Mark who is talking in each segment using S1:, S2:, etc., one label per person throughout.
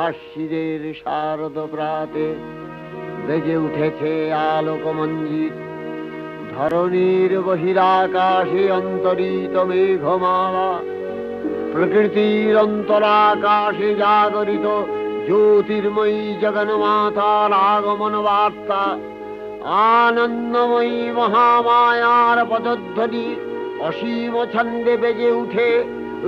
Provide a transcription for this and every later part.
S1: আশ্বিরের শারদ প্রাতে বেজে উঠেছে আলোকমঞ্জিত, ধরণীর বহিরাকাশে অন্তরিত মেঘমালা, প্রকৃতির অন্তরাকাশে জাগরিত জ্যোতির্ময়ী জগন্মাতার আগমন বার্তা, আনন্দময়ী মহামায়ার পদধ্বনি অসীম ছন্দে বেজে উঠে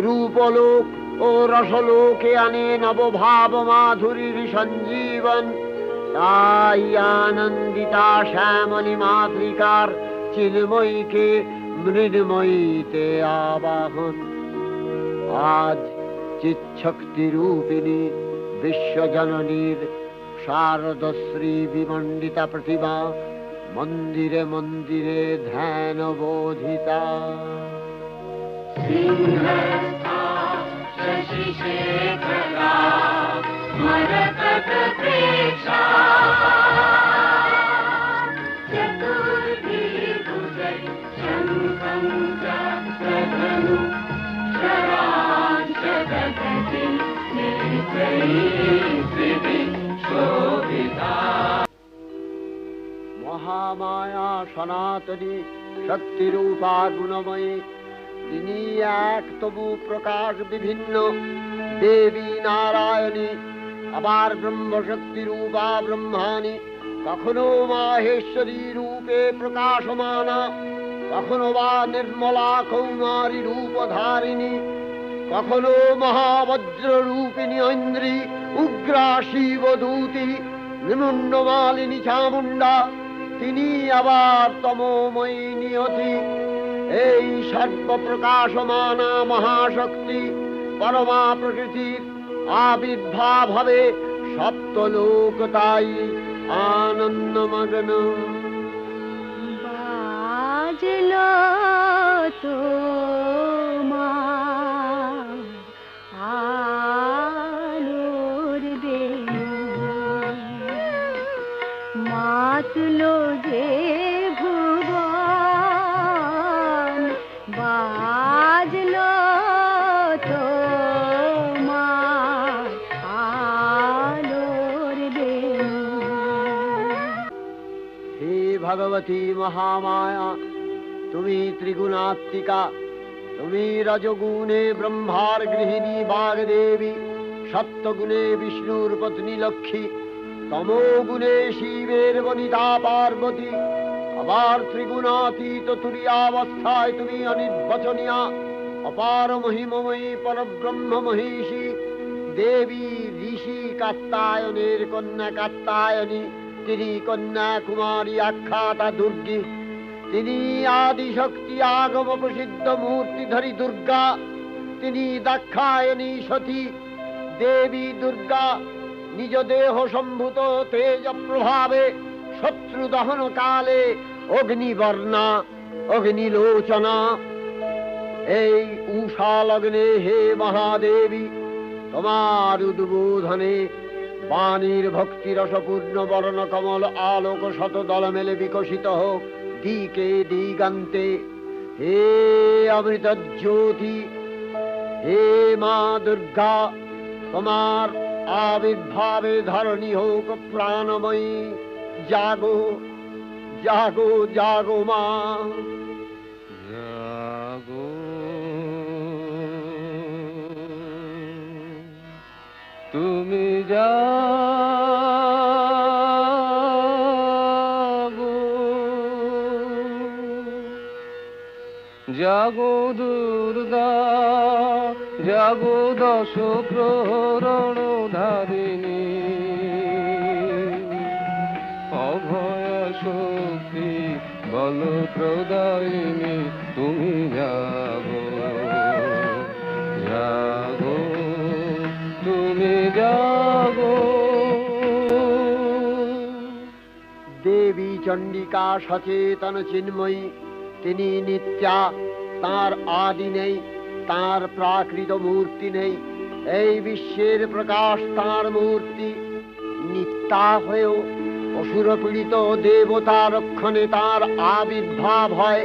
S1: রূপলোক ও রসলোকে আনে নবভাব মাধুরীর সঞ্জীবন। তাই আনন্দিতা শ্যামলী মাতৃকার চিন্ময়ীকে মৃন্ময়ীতে আবাহন। আজ চিৎশক্তি রূপিণী বিশ্বজননীর শারদশ্রী বিমণ্ডিতা প্রতিমা মন্দিরে মন্দিরে ধ্যান বোধিতা। মহামায়া সনাতনী শক্তিরূপা গুণময়ী, তিনি এক তবু প্রকাশ বিভিন্ন দেবী নারায়ণী, আবার ব্রহ্মশক্তি রূপা ব্রহ্মাণী, কখনো মাহেশ্বরী রূপে প্রকাশমানা, কখনো বা নির্মলা কৌমারী রূপধারিণী, কখনো মহাবজ্র রূপিণী ঐন্দ্রী, উগ্রা শিবদূতি, নিমুন্ডমালিনী চামুণ্ডা, তিনি আবার তমোময়ী নিয়তি। এই সর্বপ্রকাশমানা মহাশক্তি পরমা প্রকৃতির আবির্ভাব হবে সপ্তলোক তাই আনন্দমগ্ন।
S2: বাজলো তো আলোর বেণু, মাতলো যে ভুবন, বাজলো তো আলোর বেণু।
S1: হে ভগবতী মহামায়া, তুমি ত্রিগুণাত্মিকা, তুমি রজগুণে ব্রহ্মার গৃহিণী বাগদেবী, সত্যগুণে বিষ্ণুর পত্নী লক্ষ্মী, তমোগুণে শিবের বনিতা পার্বতী, আবার ত্রিগুণাতীত তুরীয়াবস্থায় তুমি অনির্বচনীয়া অপার মহিমময়ী পরব্রহ্ম মহিষী দেবী ঋষি কাত্তায়নের কন্যা কাত্তায়নী, তিনি কন্যা কুমারী আখ্যাতা দুর্গী, তিনি আদিশক্তি আগম প্রসিদ্ধ মূর্তিধরী দুর্গা, তিনি দাক্ষায়ণী সতী। দেবী দুর্গা নিজ দেহ সম্ভূত তেজ প্রভাবে শত্রু দহন কালে অগ্নিবর্ণা অগ্নিলোচনা। এই উষা লগ্নে হে মহাদেবী, তোমার উদ্বোধনে বাণীর ভক্তি রসপূর্ণ বর্ণ কমল আলোক শত দল মেলে বিকশিত হোক দিকে দিগান্তে। হে অমৃত জ্যোতি, হে মা দুর্গা, তোমার আবির্ভাবে ধরণী হোক প্রাণময়ী। জাগো জাগো জাগো মা।
S3: জাগো তুমি জাগো, জাগো দুর্গা, জাগো দশ প্রহরণ ধারিণী, অভয় শক্তি বল প্রদায়িনী, তুমি জাগো জাগো তুমি জাগো।
S1: দেবী চণ্ডিকা সচেতন চিন্ময়ী, তিনি নিত্যা, তার আদি নেই, তার প্রাকৃত মূর্তি নেই। এই বিশ্বের প্রকাশ তার মূর্তি। নিত্যা হয়েও অসুর পীড়িত দেবতা রক্ষণে তার আবির্ভাব হয়।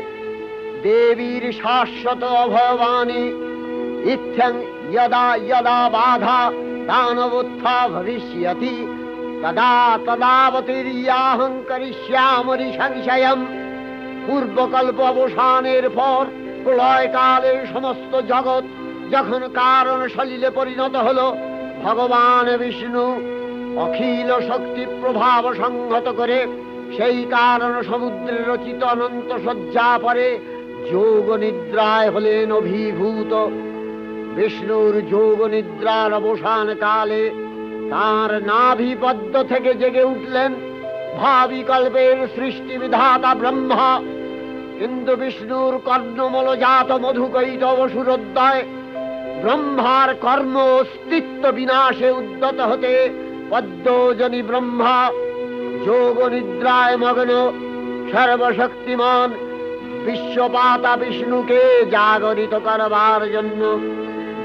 S1: দেবীর শাশ্বত অভয়বাণী, ইত্যং यदा यदा बाधा दानवोत्था भविष्यति तदा तदावतीर्याहं करिष्यामि संशयम्। পূর্বকল্প অবসানের পর প্রলয়কালে সমস্ত জগৎ যখন কারণ সলিলে পরিণত হলো, ভগবান বিষ্ণু অখিল শক্তি প্রভাব সংহত করে সেই কারণ সমুদ্রে রচিত অনন্ত শয্যা পরে যোগ নিদ্রায় হলেন অভিভূত। বিষ্ণুর যোগ নিদ্রার অবসান কালে তার নাভিপদ্ম থেকে জেগে উঠলেন ভাবি কল্পের সৃষ্টি বিধাতা ব্রহ্মা। কিন্তু বিষ্ণুর কর্ণমলজাত মধুকৈটব সুরোদয় ব্রহ্মার কর্ম অস্তিত্ব বিনাশে উদ্যত হতে পদ্মজনী ব্রহ্মা যোগ নিদ্রায় মগ্ন সর্বশক্তিমান বিশ্বপাতা বিষ্ণুকে জাগরিত করবার জন্য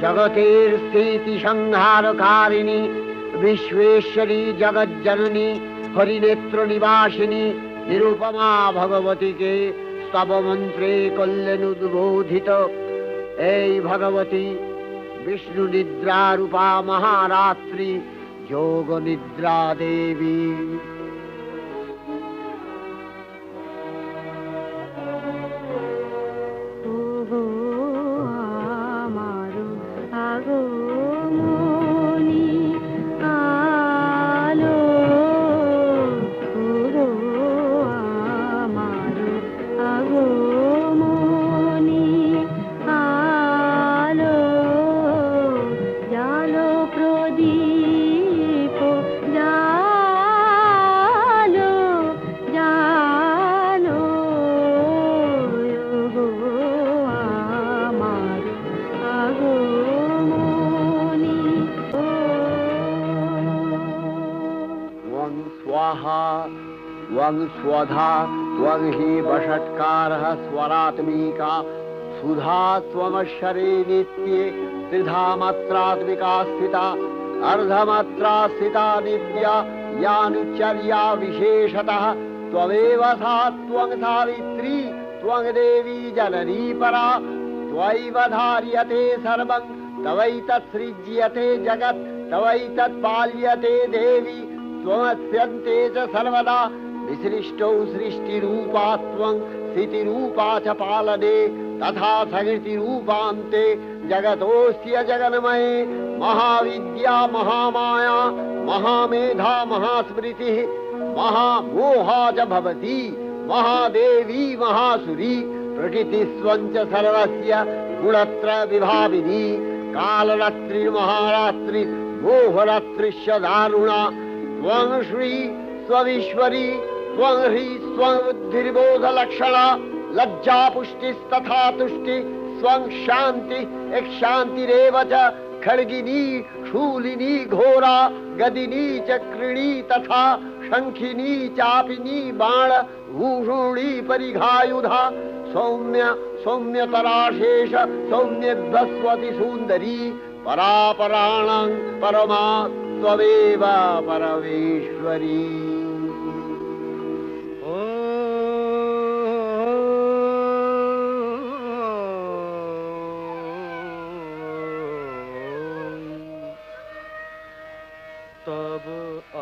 S1: জগতের স্থিতি সংহারকারিণী বিশ্বেশ্বরী জগজ্জননী হরিনেত্র নিবাসিনী নিরুপমা ভগবতীকে স্তব মন্ত্রে করলেন উদ্বোধিত। এই ভগবতী বিষ্ণু নিদ্রা রূপা মহারাত্রি যোগ নিদ্রা দেবী। त्वं स्वधा त्वं हि वषट्कारः स्वरात्मिका सुधा त्वमक्षरे नित्ये त्रिधा मात्रात्मिका स्थिता अर्धमात्रा स्थिता नित्या यानुचर्या विशेषतः त्वमेव सा त्वं सावित्री त्वं देवी जननी परा त्वयैव धार्यते सर्वं तवैतत् सृज्यते जगत् तवैतत् पाल्यते देवी त्वमस्यन्ते च सर्वदा विसृष्टौ सृष्टिरूपा त्वं स्थितिरूपा च पालने तथा सकृतिरूपान्ते जगतोऽस्य जगन्मये महाविद्या महामाया महामेधा महास्मृतिः महामोहा च भवति महादेवी महासुरी प्रकृतिस्त्वं च सर्वस्य गुणत्रय विभाविनी कालरात्रि महारात्रि मोहरात्रिश्च दारुणा त्वं श्री स्वविश्वरी त्वं ह्री स्वं बुद्धिर्बोधलक्षणा लज्जा पुष्टिस्तथा तुष्टि स्वं शान्ति एक शान्तिरेव च खड्गिनी शूलिनी घोरा गदिनी चक्रिणी तथा शंखिनी चापिनी बाण भूषुणी परिघायुधा सौम्य सौम्यतराशेष सौम्यभस्वती सुंदरी परापराणां परमा त्वमेव परमेश्वरी।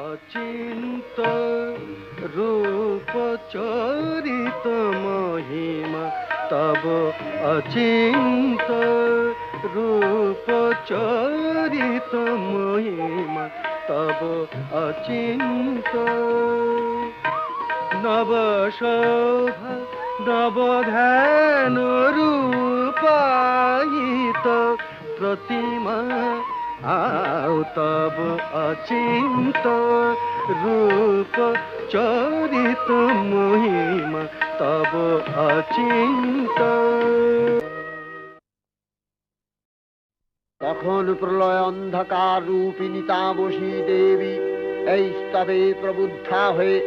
S3: অচিন্ত রূপ চরিত মহিমা তব অচিন্ত রূপ চরিত মহিমা তব অচিন্ত নব শোভা নব ধ্যান রূপায়িত প্রতিমা আও তব অচিন্ত রূপ চরিত মহিমা তব অচিন্ত।
S1: তখন প্রলয় অন্ধকার রূপিণী তামসী দেবী এই স্তবে প্রবুদ্ধা হয়ে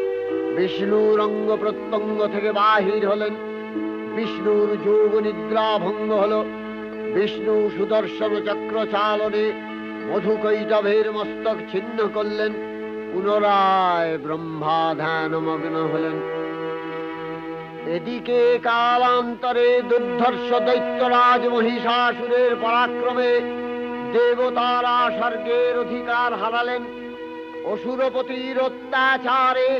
S1: বিষ্ণুর অঙ্গ প্রত্যঙ্গ থেকে বাহির হলেন। বিষ্ণুর যোগ নিদ্রা ভঙ্গ হল। বিষ্ণু সুদর্শন চক্র চালনে মধুকৈটভের মস্তক ছিন্ন করলেন। পুনরায় ব্রহ্মা ধ্যানমগ্ন হলেন। এদিকে কালান্তরে দুর্ধর্ষ দৈত্যরাজ মহিষাসুরের পরাক্রমে দেবতারা স্বর্গের অধিকার হারালেন। অসুরপতির অত্যাচারে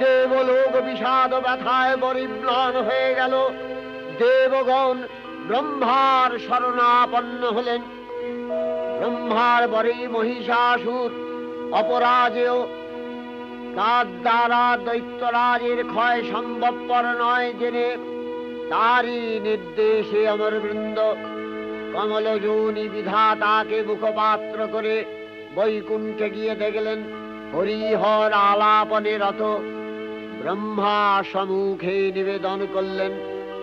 S1: দেবলোক বিষাদ ব্যথায় পরিম্লান হয়ে গেল। দেবগণ ব্রহ্মার শরণাপন্ন হলেন। ব্রহ্মার পরে মহিষাসুর অপরাজেয়, তার দ্বারা দৈত্যরাজের ক্ষয় সম্ভবপর নয় জেনে তারই নির্দেশে অমরবৃন্দ কমলযোনি বিধাতাকে মুখপাত্র করে বৈকুণ্ঠে গিয়ে দেখলেন হরিহর আলাপনে রত। ব্রহ্মা সম্মুখে নিবেদন করলেন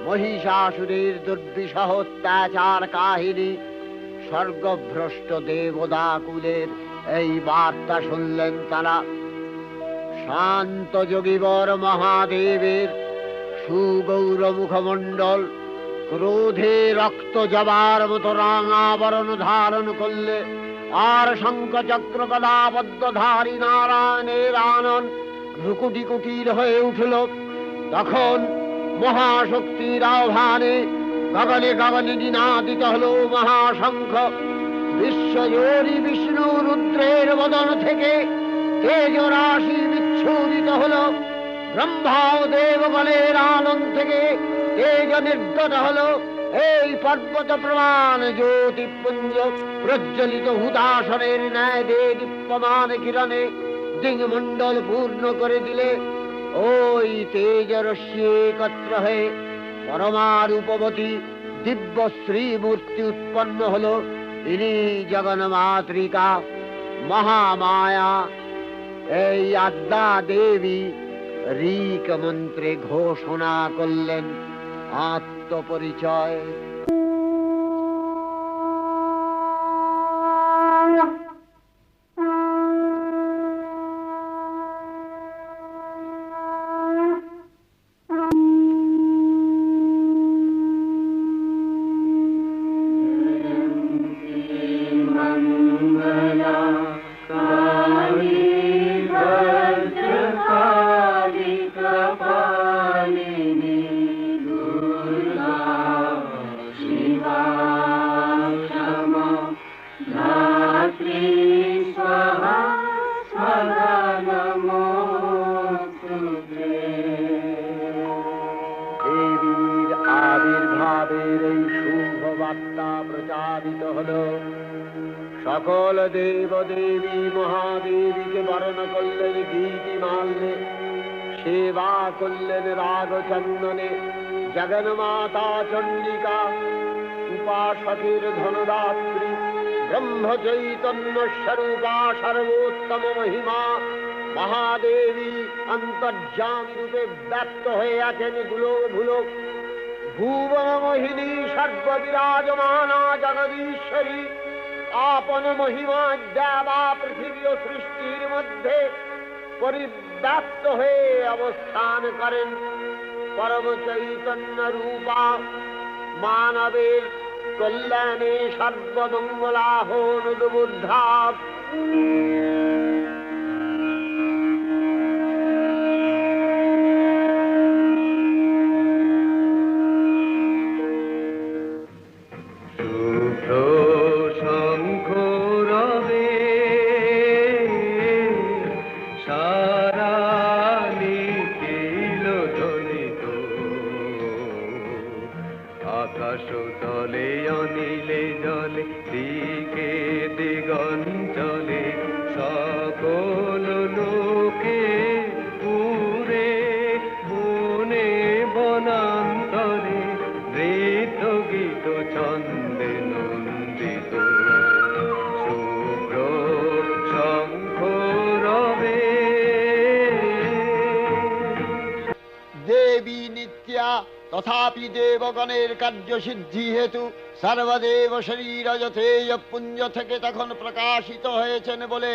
S1: মহিষাসুরের দুর্বিষহ অত্যাচার কাহিনী। স্বর্গভ্রষ্ট দেবদাকুলের এই বার্তা শুনলেন তারা। শান্ত যোগীবর মহাদেবের সুগৌর মুখমণ্ডল ক্রোধে রক্ত জবার মতো রাঙাবরণ ধারণ করলে, আর শঙ্খ চক্র গদাপদ্মধারী নারায়ণের আনন ভ্রুকুটি কুটির হয়ে উঠল। তখন মহাশক্তির আহ্বানে গগনে গগনে নিনাদিত হল মহাশঙ্খ। বিশ্বজোরি বিষ্ণু রুদ্রের বদন থেকে তেজ রাশি বিচ্ছুরিত হল। ব্রহ্মা ও দেবগণের আনন্দ থেকে তেজ নির্গত হল। এই পর্বত প্রমাণ জ্যোতিপুঞ্জ প্রজ্বলিত হুদাসনের ন্যায় দীপ্যমান কিরণে দিংমণ্ডল পূর্ণ করে দিলে ওই তেজ রশ্মি একত্র হয়ে পরমারূপবতী দিব্য শ্রীমূর্তি উৎপন্ন হল। ইনি জগন্মাতৃকা মহামায়া। এই আদ্যা দেবী ঋক মন্ত্রে ঘোষণা করলেন আত্মপরিচয়। সকল দেব দেবী মহাদেবীকে বরণ করলেন গীতি মাল্যে, সেবা করলেন রাগ চন্দনে। জগন্মাতা চণ্ডিকা উপাসকের ধনদাত্রী, ব্রহ্ম চৈতন্য স্বরূপা সর্বোত্তম মহিমা মহাদেবী অন্তর্যামী রূপে ব্যক্ত হয়ে আছেন গুলোক ভুলোক। ভুবন মোহিনী সর্ববিরাজমানা জগদীশ্বরী আপন মহিমা দেবা পৃথিবী ও সৃষ্টির মধ্যে পরিব্যাপ্ত হয়ে অবস্থান করেন। পরম চৈতন্য রূপা মানবের কল্যাণে সর্বমঙ্গলাহন উদ্বুদ্ধা।
S3: দিকে দিগঞ্চলে সকল লোকে পুরে বনে বনান্তরে নৃত্য গীত ছন্দে নন্দিত শুভ্র শঙ্খ রবে।
S1: দেবী নিত্যা তথাপি দেবগণের কার্যসিদ্ধি হেতু সর্বদেব শরীর যথেয় পুঞ্জ থেকে তখন প্রকাশিত হয়েছেন বলে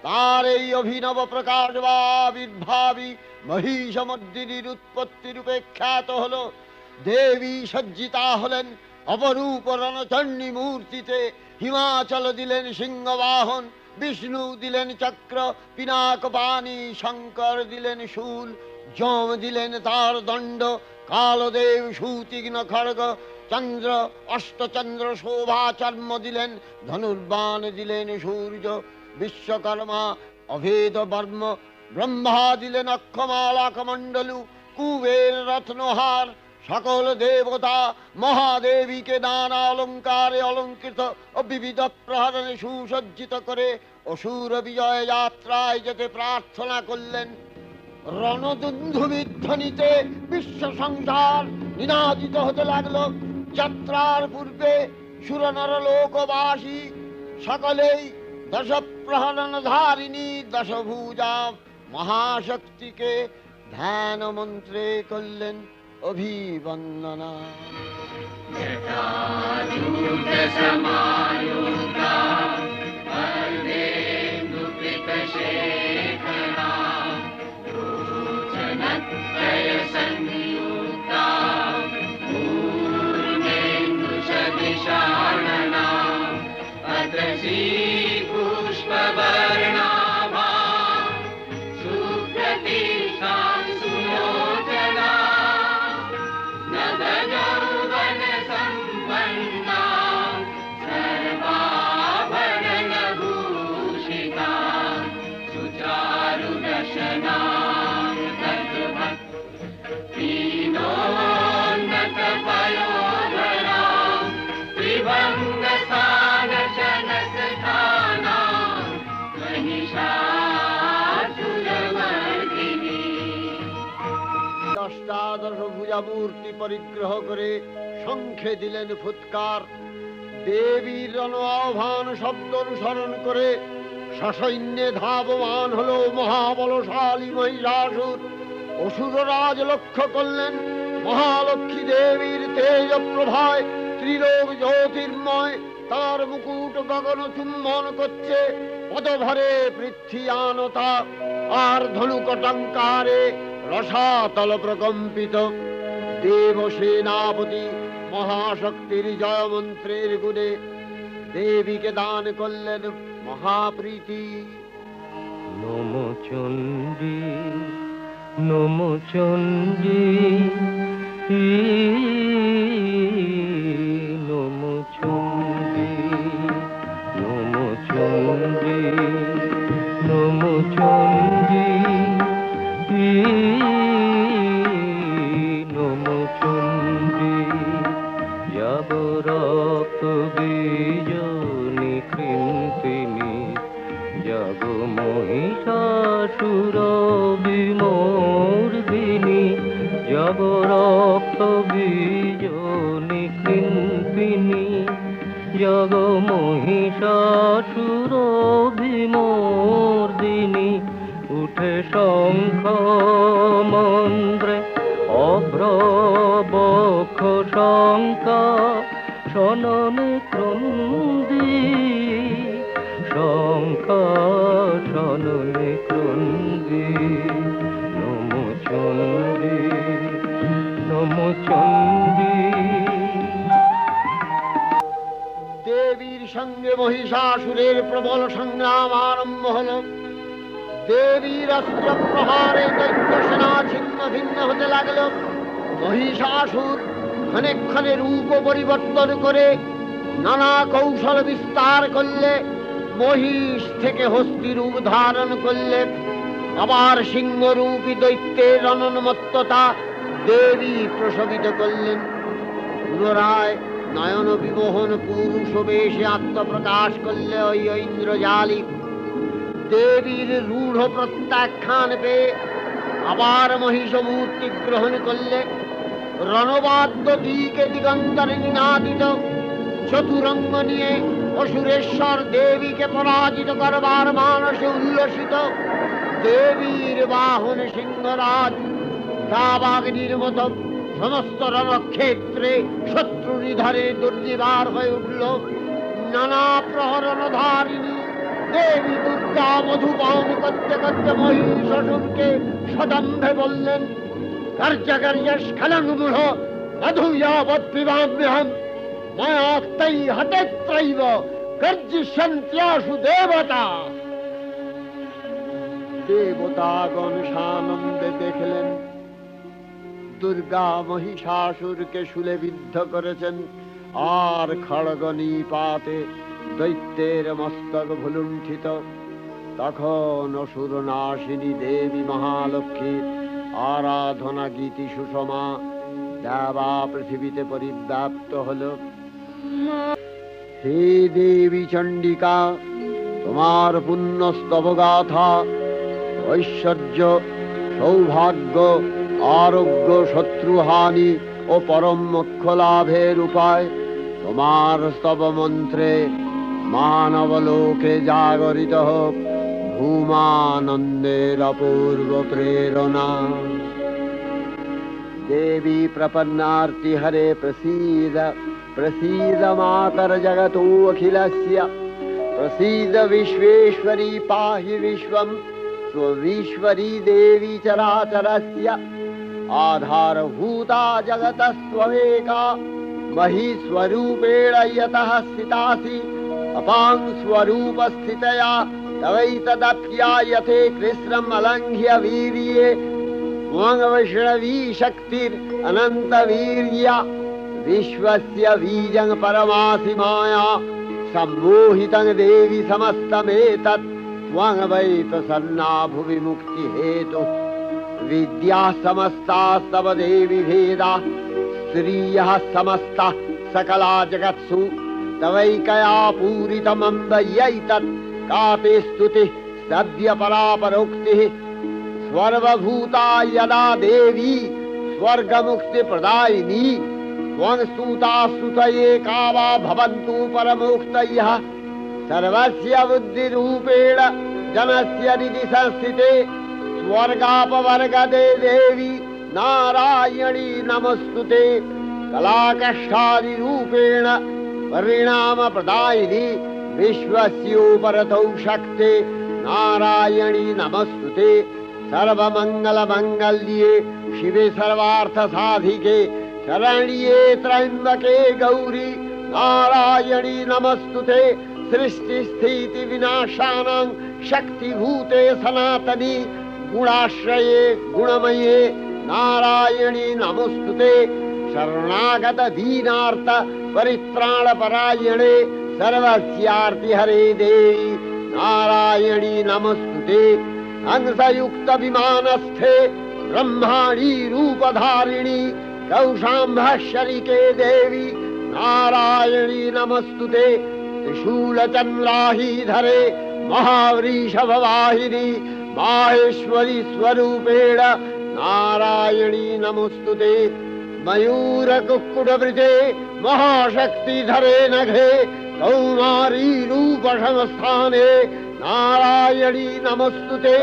S1: তার এই অভিনব প্রকাশ বা আবির্ভাবী মহিষমর্দিনীর উৎপত্তি রূপে খ্যাত হল। দেবী সজ্জিতা হলেন অপরূপ রণচণ্ডী মূর্তিতে। হিমাচল দিলেন সিংহবাহন, বিষ্ণু দিলেন চক্র পিনাক বাণী, শঙ্কর দিলেন শূল, যম দিলেন তার দণ্ড, কালদেব সুতীক্ষ্ণ খড়গ, চন্দ্র অষ্টচন্দ্র শোভা চর্ম দিলেন, ধনুর্বাণ দিলেন সূর্য, বিশ্বকর্মা অভেদ বর্ম, ব্রহ্মা দিলেন অক্ষমালা কমণ্ডলু, কুবের রত্নহার। সকল দেবতা মহাদেবীকে নানা অলঙ্কারে অলঙ্কৃত ও বিবিধ প্রহরণে সুসজ্জিত করে অসুর বিজয় যাত্রায় যেতে প্রার্থনা করলেন। রণদুন্ধুবিধ্বনিতে বিশ্ব সংসার নিনাদিত হতে লাগলো। যাত্রার পূর্বে সুরনর লোকবাসী সকলেই দশ প্রহরণ ধারিণী দশভুজা মহাশক্তিকে ধ্যান মন্ত্রে করলেন অভিবন্দনা। অষ্টাদশ ভুজা মূর্তি পরিগ্রহ করে শঙ্খে দিলেন ফুৎকার। দেবীর রণ আহ্বান শব্দ অনুসরণ করে সসৈন্যে ধাবমান হলো মহাবলশালী মহিষাসুর। অসুররাজ লক্ষ্য করলেন মহালক্ষ্মী দেবীর তেজ প্রভায় ত্রিলোক জ্যোতির্ময়, তার মুকুট গগন চুম্বন করছে, পদভরে পৃথ্বীয়ানতা আর ধনুকটঙ্কারে রসাতল প্রকম্পিত। দেব সেনাপতি মহাশক্তির জয় মন্ত্রের গুণে দেবীকে দান করলেন মহাপ্রীতি।
S3: নমো চণ্ডী নমো চণ্ডী নমো চণ্ডী নমো চণ্ডী নমো চণ্ডী নমো চণ্ডী। যাব রক্ত বীজনি কৃন্তিনি, যাব মহিষাসুর বিমর্দিনী, যাব রক্ত বীজনি কৃন্তিনি, যাব মহিষাসুর বিমর্দিনী। উঠে শঙ্খ মন্ত্রে অভ্রবক্ষ শঙ্কা, শননে ক্রন্দী শঙ্কা, শননে ক্রন্দী। নমো চণ্ডী নমো চণ্ডী।
S1: দেবীর সঙ্গে মহিষাসুরের প্রবল সংগ্রাম আরম্ভ হল। দেবীর অস্ত্র প্রহারে দৈত্য সেনা ছিন্ন ভিন্ন হতে লাগল। মহিষাসুর ক্ষণে ক্ষণে রূপ পরিবর্তন করে নানা কৌশল বিস্তার করলে, মহিষ থেকে হস্তি রূপ ধারণ করলে। আবার সিংহরূপী দৈত্যের অনন্মত্ততা দেবী প্রসবিত করলেন। পুনরায় নয়ন বিমোহন পুরুষ বেশে আত্মপ্রকাশ করলে ওই ঐন্দ্রজালিক দেবীর রূঢ় প্রত্যাখ্যান পেয়ে আবার মহিষ মূর্তি গ্রহণ করলে রণবাদ্য দিকে দিগন্তরে নিনাদিত চতুরঙ্গ নিয়ে অসুরেশ্বর দেবীকে পরাজিত করবার মানসে উল্লসিত দেবীর বাহন সিংহরাজ দাবাগ্নির মতো সমস্ত রণক্ষেত্রে শত্রু নিধারে দুর্নিবার হয়ে উঠল। নানা প্রহরণধারিণী দেবী দুর্গা মধুপান করতে করতে মহিষাসুরকে সদম্ভে বললেন, কার্যকার্য স্খলন মূঢ় মধুয়াবৎ পিবাম্যহম মায়াক্তৈ হতেত্রৈব গর্জিষ্যন্ত্যাশু দেবতা। দেবতাগণ সানন্দে দেখলেন দুর্গা মহিষাসুরকে শূলে বিদ্ধ করেছেন, আর খড়গ নিপাতে দৈত্যের মস্তক ভুলুণ্ঠিত। তখন অসুর নাশিনী দেবী মহালক্ষ্মীর আরাধনা গীতি সুষমা দেবা পৃথিবীতে পরিব্যাপ্ত হল। হে দেবী চণ্ডিকা, তোমার পুণ্য স্তবগাথা ঐশ্বর্য, সৌভাগ্য, আরোগ্য, শত্রুহানি ও পরম মোক্ষ লাভের উপায়, তোমার স্তব মন্ত্রে মানবলোকে জাগরিত হোক ভূমানন্দের অপূর্ব প্রেরণা। देवी प्रपन्नार्ति हरे प्रसीद प्रसीद मातर जगतो अखिलस्य प्रसीद विश्वेश्वरी पाहि विश्वं स्वविश्वरी देवी चराचरस्य आधारभूता जगतस्त्वमेका महीस्वरूपेण यतः स्थितासि अपां स्वरूपस्थितया तवैतदप्यायते कृष्णम् अलङ्घ्य वीर्ये वैष्णवी शक्तिर् अनंत वीर्या विश्वस्य बीजं परमासि माया सम्मोहितं देवी समस्तमेतत् त्वं वै प्रसन्ना भुवि मुक्ति हेतु विद्या समस्तास्तव देवी भेदा स्त्रियः समस्ता सकला जगत्सु तवैकया पूरितमम्बयैतत् कापि स्तुतिः सद्य परापरोक्तिः सर्वभूता यदा देवी स्वर्गमुक्ति प्रदायिनी त्वं स्तुता स्तुतये का वा भवन्तु परमोक्तयः सर्वस्य बुद्धिरूपेण जनस्य हृदि संस्थिते स्वर्गापवर्गदे देवी नारायणी नमस्तुते कलाकष्टादिरूपेण परिणामप्रदायिनी विश्वस्योपरतौ शक्ते नारायणी नमस्तुते सर्वमंगलमंगल्ये शिवे सर्वार्थ साधिके शरण्ये त्र्यंबके गौरी नारायणी नमस्तुते सृष्टि स्थिति विनाशानां शक्तिभूते सनातनी गुणाश्रये गुणमये नारायणी नमस्तुते शरणागत दीनार्थ परित्राणपरायणे सर्वस्यार्ति हरे देवी नारायणी नमस्तुते हंसयुक्त विमानस्थे ब्रह्माणी रूपधारिणी कौशाम्भशरिके देवी नारायणी नमस्तुते त्रिशूलचन्द्राहीधरे महावृषभवाहिनी माहेश्वरी स्वरूपेण नारायणी नमस्तुते मयूरकुक्कुटवृते महाशक्तिधरे नघे कौमारी रूपसंस्थाने नारायणी नमस्तुते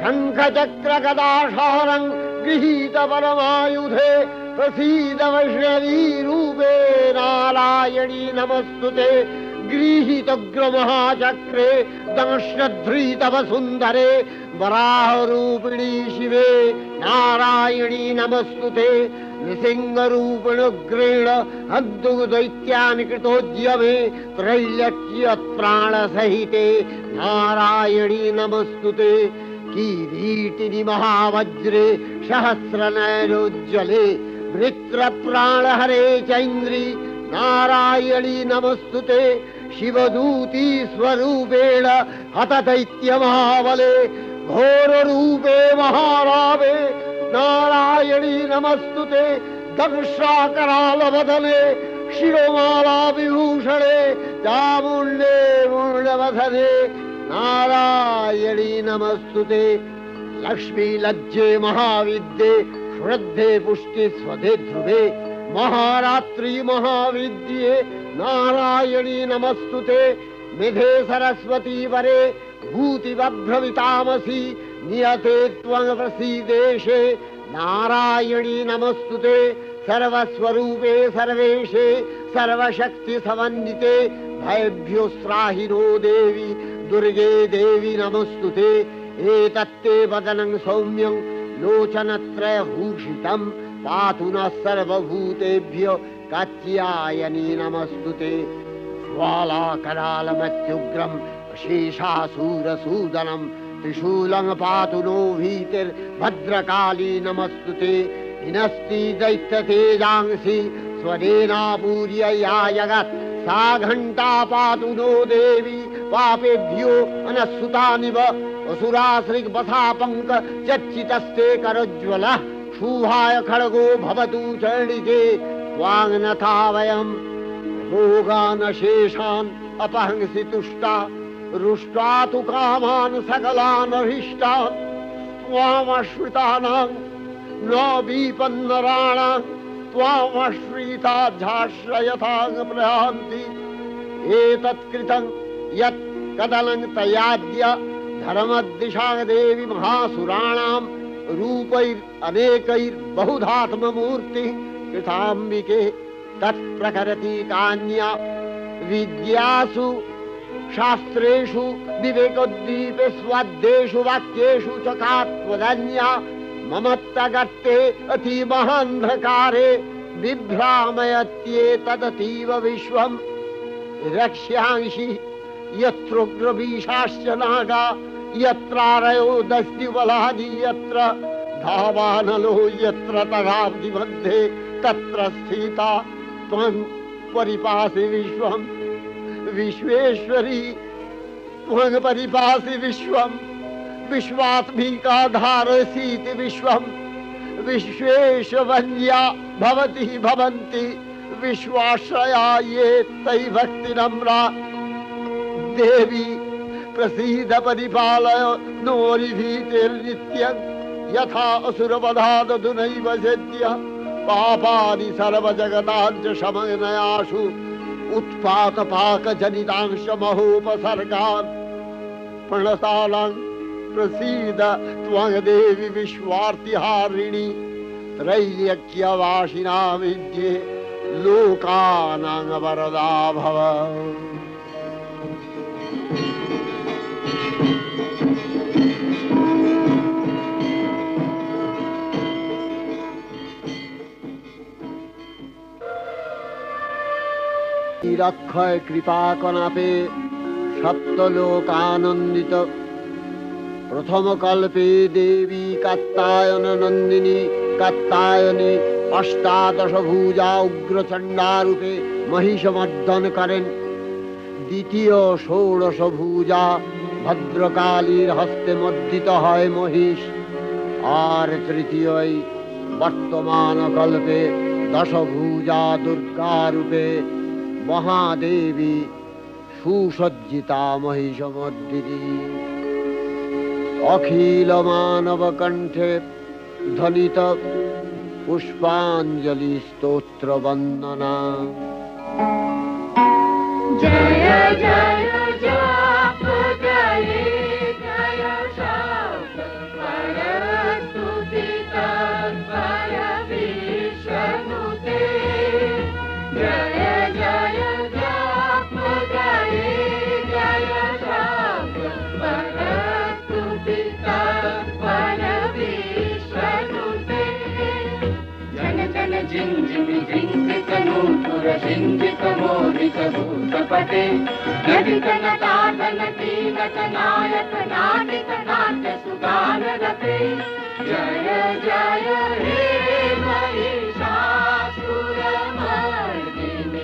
S1: शंखचक्र गदाशारं गृहीत परमायुधे प्रसीद वैष्णवी रूपे नारायणी नमस्तुते गृहीत उग्रमहाचक्रे दंश्रधृत वसुंधरे वराहरूपिणी शिवे नारायणी नमस्तुते नृसिंहरूपिणुग्रेण हन्तुदैत्यान् कृतोद्यमे त्रैलक्ष्यप्राणसहिते नारायणी नमस्तुते किरीटिनि महावज्रे सहस्रनयनोज्ज्वले वृत्रप्राणहरे चैन्द्री नारायणी नमस्तुते शिवदूती स्वरूपेण हतदैत्यमहाबले घोररूपे महारावे नारायणी नमस्तुते दंशाकरालवदने शिरोमाला विभूषणे चामुण्डे मुण्डवसने नारायणी नमस्तुते लक्ष्मी लज्जे महाविद्ये श्रद्धे पुष्टि स्वधे ध्रुवे महारात्रि महाविद्ये नारायणी नमस्तुते मेधे सरस्वती वरे भूतिवभ्रमितामसि नियते त्वं प्रसीदेशे नारायणी नमस्तुते सर्वस्वरूपे सर्वेशे सर्वशक्ति समन्विते भयभ्योस्त्राहिनो देवी दुर्गे देवी नमस्तुते एतत्ते वदनं सौम्यं लोचनत्रयभूषितं पातु नः सर्वभूतेभ्यो कात्यायनी नमस्तुते ज्वालाकरालमत्युग्रं शेषासूरसूदनं त्रिशूलं पातु नो भीतिर्भद्रकाली नमस्तुते हिनस्ति दैत्यतेजांसि स्वदेनापूर्य या जगत् सा घण्टा पातु नो देवी पापेभ्यो अनस्सुतानिव असुराश्रिग्वसापङ्क चर्चितस्ते करोज्ज्वलः शुभाय खड्गो भवतु चण्डिके त्वाङ्नथा वयं रोगानशेषान् अपहंसि तुष्टा रुष्टा तु कामान् सकलान् अभीष्टान् त्वामश्रितानां न विपन्नराणां त्वामश्रिता झाश्रयथां प्रयान्ति एतत्कृतं यत् कदलं तयाद्य धर्मदिशा देवी महासुराणां रूपैरनेकैर्बहुधात्ममूर्तिः कृताम्बिके तत्प्रकरति कान्या विद्यासु शास्त्रेषु विवेकोद्दीपे स्वाद्येषु वाक्येषु च का त्वदन्या ममत्तगर्ते अतिमहान्धकारे बिभ्रामयत्येतदतीव विश्वं रक्ष्यांसि यत्रोग्रवीशाश्च नागा यत्रारयो दस्युबलानि यत्र धावानलो यत्र तगाब्धि मध्ये तत्र स्थिता त्वं परिपासि विश्वं विश्वेश्वरी त्वं परिपासि विश्वं विश्वात्मिका धारसीति विश्वं विश्वेशवन्या भवति भवन्ति विश्वाश्रया ये तै भक्तिनम्रा देवी प्रसीद परिपालय नोरिभीतिर्नित्यं यथा असुरवधादधुनैव सेद्य पापानि सर्वजगताञ्च शमनयाशु उत्पातपाकजनितांश महोपसर्गान् प्रणतानां प्रसीद त्वं देवी विश्वार्तिहारिणी त्रैलोक्यवासिना विद्ये लोकानां वरदा भव অক্ষয় কৃপা কনাপে সপ্তলোকানন্দিত প্রথম কল্পে দেবী কাত্যায়ন নন্দিনী কাত্যায়নী অষ্টাদশ ভুজা উগ্রচণ্ডা রূপে মহিষমর্দন করেন দ্বিতীয় ষোড়শ ভুজা ভদ্রকালীর হস্তে মর্দিত হয় মহিষ আর তৃতীয় বর্তমান কল্পে দশভুজা দুর্গা রূপে মহাদেবী সুসজ্জিতা মহিষমর্দিনী অখিল মানব কণ্ঠে ধ্বনিত পুষ্পাঞ্জলি স্তোত্র বন্দনা
S2: जय जय जाप जय जय शब्द परस्तुति तत्पर विष्णुते जय जय जाप जय जय शब्द परस्तुति तत्पर विष्णुते जन जन जिं जिं जिंकृत नूपुर सिंहित मोहित भूतपते नटितन ताडन कीलक नायक नाटिक नाट्य सुगान रते जय जय हे महिषासुरमर्दिनि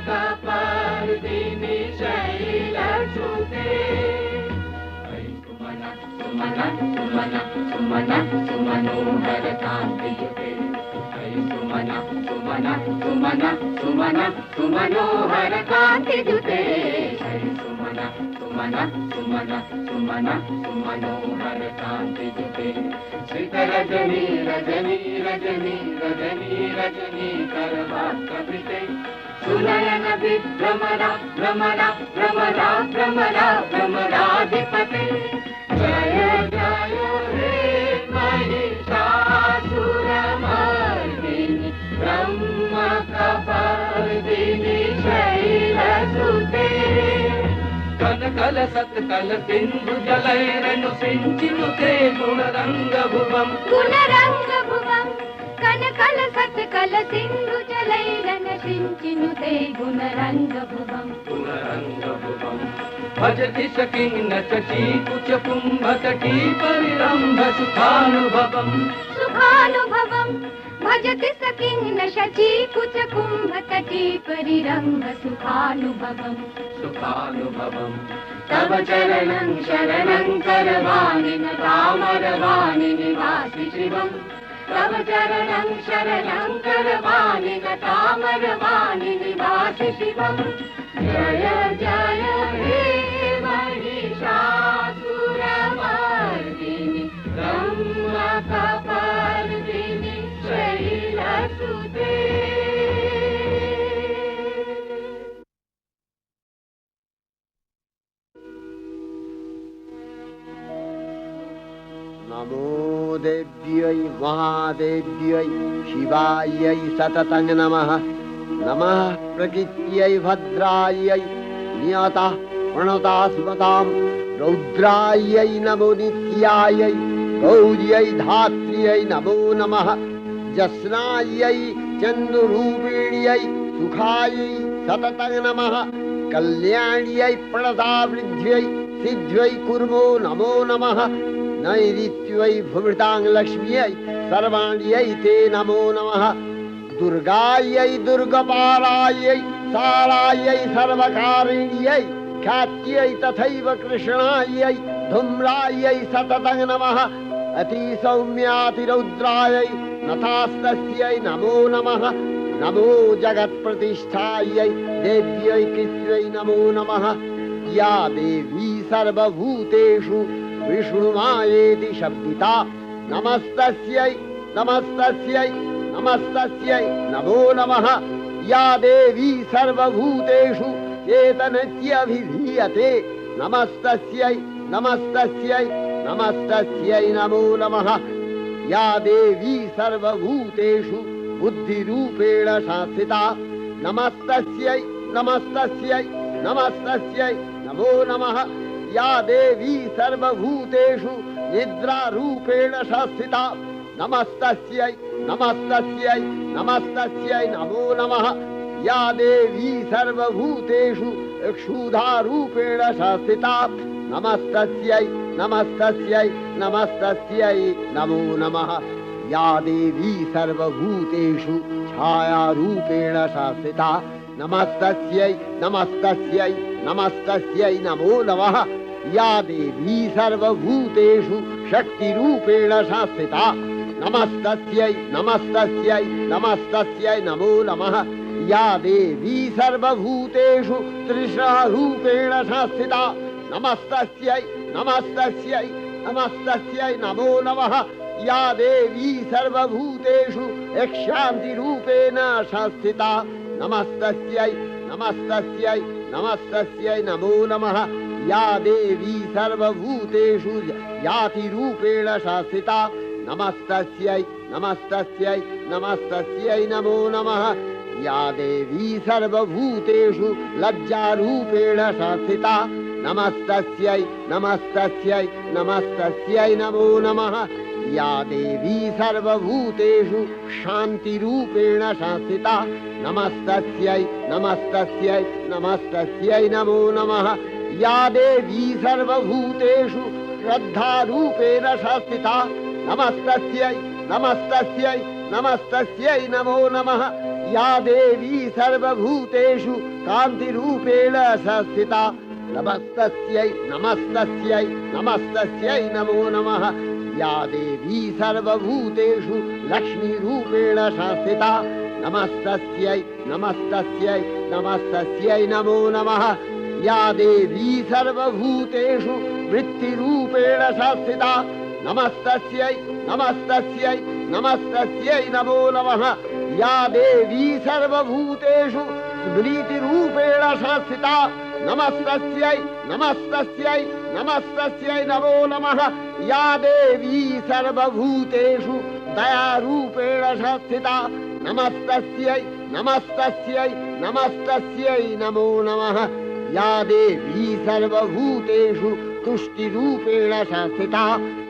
S2: रम्भकपर्दिनि शैलसुते सुमन सुमन सुमन सुमन सुमनोहर कान्तियुते सुमना सुमना सुमना सुमना सुमनोहर कांति जुते सुमना सुमना सुमना सुमना सुमनोहर कांति जुते श्रित रजनी रजनी रजनी रजनी रजनी करवाक्कपिते सुनयन विभ्रमरा भ्रमरा भ्रमरा भ्रमरा भ्रमराधिपते जय जय हे महिषासुरमर्दिनि ब्रह्मकपर्दिनि शैलसुते कनकल सत्कल सिंधु जलैरनु सिंचिनुते गुणरंगभुवम्
S4: कनकल सत्कल सिंधु जलैरनु सिंचिनुते गुणरंगभुवम्
S2: भजति सकिन्न चची कुच कुंभतटी परिरंभ सुखानुभवम्
S4: भजति सकिन्न शची कुच कुंभतटी परिरंभ सुखानुभवम्
S2: तव चरणं शरणं करवाणि न तामरवाणि निवासि शिवम् तव चरणं शरणं करवाणि न तामरवाणि निवासि शिवम् जय जय हे महिषासुरमर्दिनि ब्रह्मकपर्दिनि शैलसुते
S1: नमो देव्यै महादेव्यै शिवायै सततं नमः नमः प्रकृत्यै भद्रायै नियता प्रणता स्मतां रौद्रायै नमो नित्यायै गौर्यै धात्र्यै नमो नमः जस्नायै चन्द्ररूपिण्यै सुखायै सततं नमः कल्याण्यै प्रणतावृद्ध्यै सिद्ध्यै कुर्मो नमो नमः नैऋत्यै भुमृतां लक्ष्म्यै सर्वाण्यै ते नमो नमः दुर्गायै दुर्गपालायै सारायै सर्वकारिण्यै ख्यात्यै तथैव कृष्णायै धूम्रायै सततं नमः अतिसौम्यातिरौद्रायै नथास्तस्यै नमो नमः नमो जगत्प्रतिष्ठायै देव्यै कृत्यै नमो नमः या देवी सर्वभूतेषु विष्णुमायेति शब्दिता नमस्तस्यै नमस्तस्यै नमस्तस्यै नमो नमः या देवी सर्वभूतेषु चेतनत्यभिधीयते नमस्तस्यै नमस्तस्यै नमस्तस्यै नमो नमः या देवी सर्वभूतेषु बुद्धिरूपेण संस्थिता नमस्तस्यै नमस्तस्यै नमस्तस्यै नमो नमः या देवी सर्वभूतेषु निद्रारूपेण संस्थिता नमस्तस्यै नमस्तस्यै नमस्तस्यै नमो नमः या देवी सर्वभूतेषु क्षुधारूपेण संस्थिता नमस्तस्यै नमस्तस्यै नमस्तस्यै नमो नमः या देवी सर्वभूतेषु छायारूपेण संस्थिता नमस्तस्यै नमस्तस्यै नमस्तस्यै नमो नमः या देवी सर्वभूतेषु शक्तिरूपेण संस्थिता नमस्तस्यै नमस्तस्यै नमस्तस्यै नमो नमः या देवी सर्वभूतेषु तृष्णारूपेण संस्थिता नमस्तस्यै नमस्तस्यै नमस्तस्यै नमो नमः या देवी सर्वभूतेषु शान्तिरूपेण संस्थिता नमस्तस्यै नमस्तस्यै नमस्तस्यै नमो नमः या देवी सर्वभूतेषु यातिरूपेण संस्थिता नमस्तस्यै नमस्तस्यै नमस्तस्यै नमो नमः या देवी सर्वभूतेषु लज्जारूपेण संस्थिता नमस्तस्यै नमस्तस्यै नमस्तस्यै नमो नमः या देवी सर्वभूतेषु शान्तिरूपेण संस्थिता नमस्तस्यै नमस्तस्यै नमस्तस्यै नमो नमः या देवी सर्वभूतेषु श्रद्धारूपेण संस्थिता नमस्तस्यै नमस्तस्यै नमस्तस्यै नमो नमः या देवी सर्वभूतेषु कान्तिरूपेण संस्थिता नमस्तस्यै नमस्तस्यै नमस्तस्यै नमो नमः या देवी सर्वभूतेषु लक्ष्मीरूपेण संस्थिता नमस्तस्यै नमस्तस्यै नमस्तस्यै नमो नमः या देवी सर्वभूतेषु वृत्तिरूपेण संस्थिता नमस्तस्यै नमस्तस्यै नमस्तस्यै नमो नमः या देवी सर्वभूतेषु स्मृतिरूपेण संस्थिता नमस्तस्यै नमस्तस्यै नमस्तस्यै नमो नमः या देवी सर्वभूतेषु दयारूपेण संस्थिता नमस्तस्यै नमस्तस्यै नमस्तस्यै नमो नमः या देवी सर्वभूतेषु तुष्टिरूपेण संस्थिता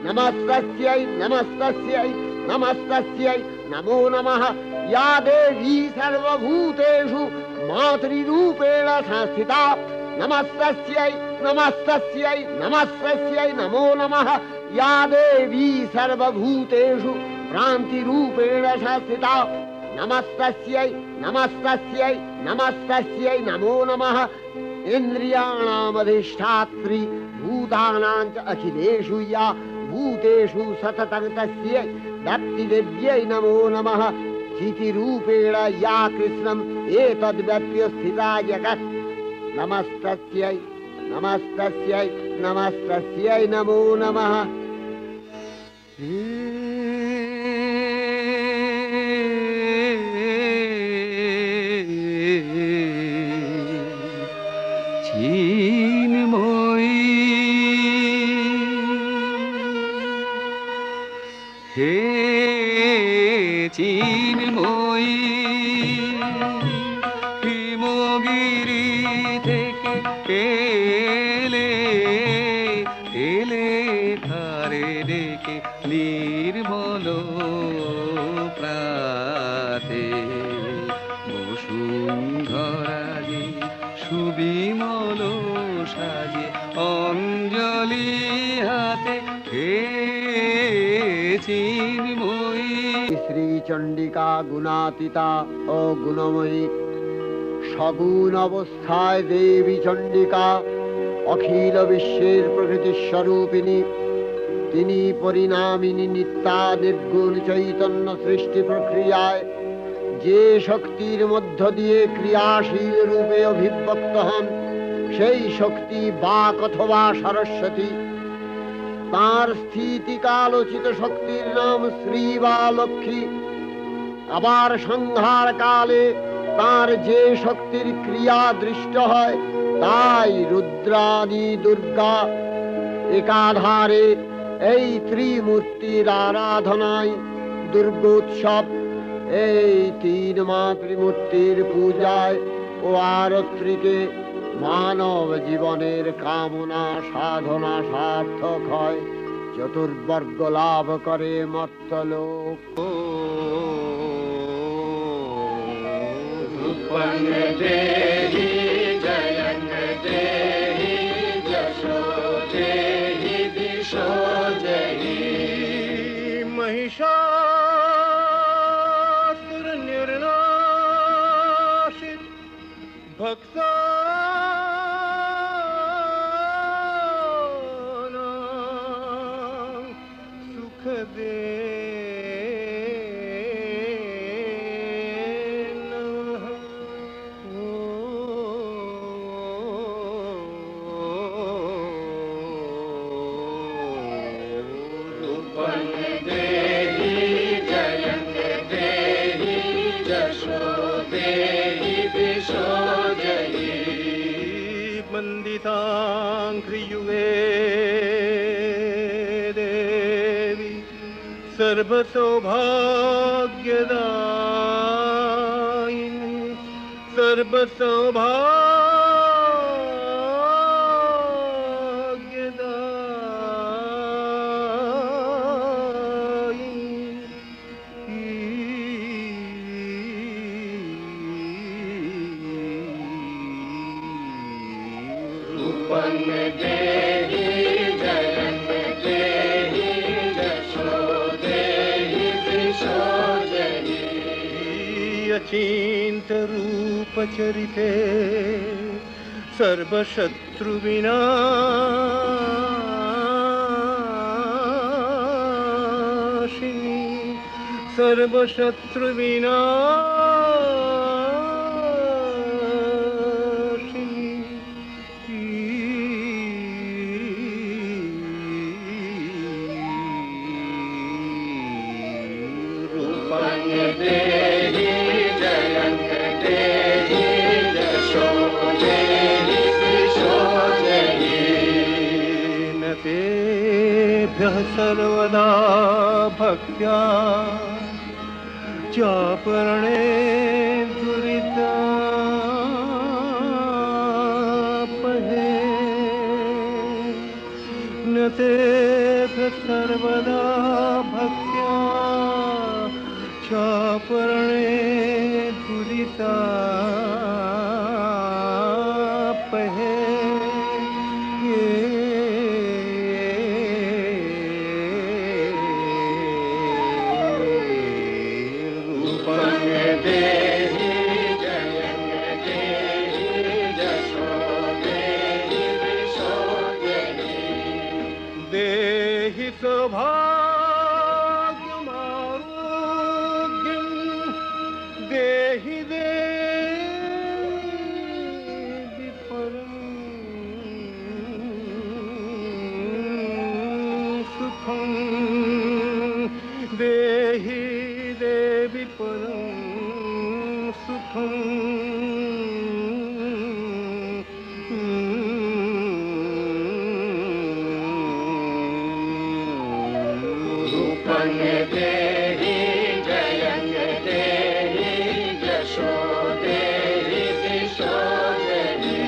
S1: नमस्तस्यै नमस्तस्यै नमस्तस्यै नमो नमः या देवी सर्वभूतेषु मातृरूपेण संस्थिता नमस्तस्यै नमस्तस्यै नमस्तस्यै नमो नमः या देवी सर्वभूतेषु भ्रान्तिरूपेण संस्थिता नमस्तस्यै नमस्तस्यै नमस्तस्यै नमो नमः इन्द्रियाणामधिष्ठात्री भूतानां च अखिलेषु या भूतेषु सततं तस्यै व्याप्तिदेव्यै नमो नमः चितिरूपेण या कृष्णम् एतद्व्याप्य स्थिता जगत् नमस्तस्यै नमस्तस्यै नमस्तस्यै नमो नमः
S3: চিন্ময়ী হিমগিরি থেকে এলে এলে ধারে ডেকে নির্মল প্রাতে বসুন্ধরাজে সুবিমল সাজে অঞ্জলি হাতে হে চিন্ময়ী
S1: श्री चंडिका गुणातीता ओ गुणमयी सगुण अवस्थाय देवी चंडिका अखिल विश्वेर प्रकृति स्वरूपिणी तिनी परिणामिनी नित्या निर्गुण चैतन्य सृष्टि प्रक्रियाय जे शक्तिर मध्य दिए क्रियाशील रूपे अभिव्यक्त हन सेई शक्ति बाक अथवा सरस्वती तार स्थितिकालोचित शक्तिर नाम श्री बा लक्ष्मी आबार संहार काले तार जे शक्तिर क्रिया दृष्ट है ताई रुद्रादि दुर्गा एकाधारे এই ত্রিমূর্তির আরাধনায় দুর্গোৎসব এই তিন মাতৃমূর্তির পূজায় ও আরতিতে মানব জীবনের কামনা সাধনা সার্থক হয় চতুর্বর্গ লাভ করে মর্তলোক
S2: देहि जयं देहि जशो देहि दिशो जयि
S3: महिषासुर निर्नाशित भक्ता सुख दे वन्दिताङ्घ्रियुगे देवी सर्वसौभाग्यदायिनी
S2: देहि जयं देहि जशो देहि दिशो जयि
S3: अचिन्त रूप चरिते सर्वशत्रु विनाशिनी सर्वशत्रु विनाशिनी
S2: रूपं देहि जयं देहि यशो देहि दिशो देहि
S3: न तेभ्यः सर्वदा भक्त्या चापरणे दुरितापहे न तेभ्यः सर्वदा भक्त्या चापरणे दुरितापहे
S2: देहि जयं देहि यशो देहि दिशो देहि
S3: देहि सौभाग्यमारोग्यं देहि देहि परं सुखं देहि देवि परं सुखं
S2: रूपं देहि जयं देहि यशो देहि दिशो देहि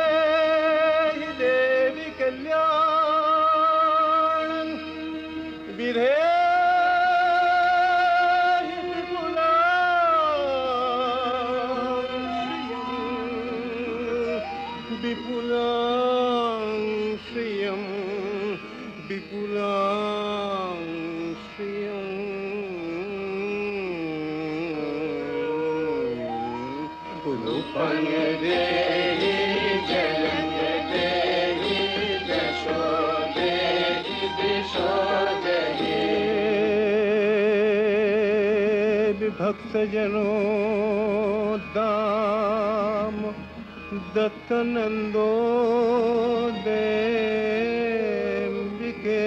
S3: विधेहि देवि कल्याणं विधेहि विपुलां श्रियं विपुलां श्रियं
S2: रूपं देहि जयं देहि यशो देहि दिशो देहि
S3: विभक्तजनो दाम दत्तनंदो देविके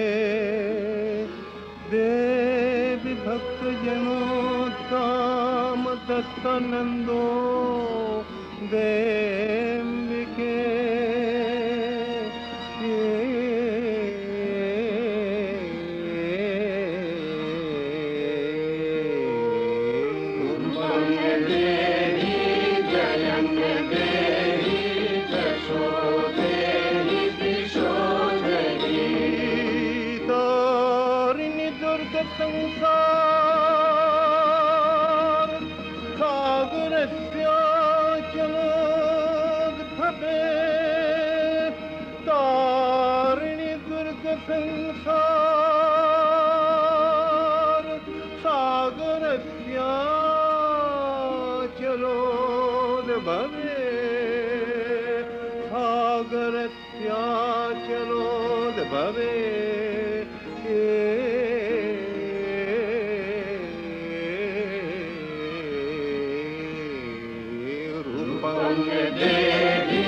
S3: देवी भक्तजनों दाम दत्तनंदो देविके
S2: देहि जयं देहि यशो देहि दिशो देहि
S3: तारिणि दुर्ग संसार सागरस्याचलोद्भवे तारिणि दुर्ग संसार सागरस्याचलोद्भवे सागरस्याचलोद्भवे रूपं
S2: देहि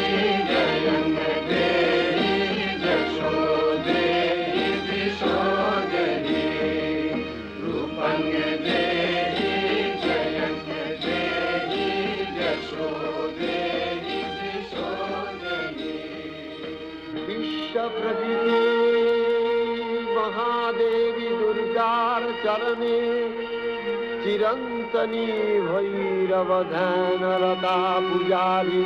S2: जयं देहि यशो देहि दिशो देहि रूपं देहि जयं देहि यशो देहि दिशो देहि
S1: विश्वप्रकृति महादेवी दुर्गार चरणे चिरंतनी भैरव ध्यानरता पुजारी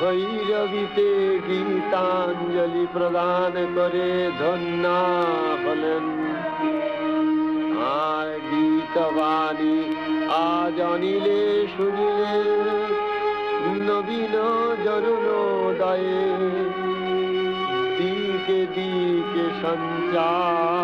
S1: भैरवीते गीतांजलि प्रदान करे धन्ना हलेन आय गीतवाणी आज अनिले শুনিলে নবীন জরুণোদয়ে দিকে দিকে সঞ্চারিত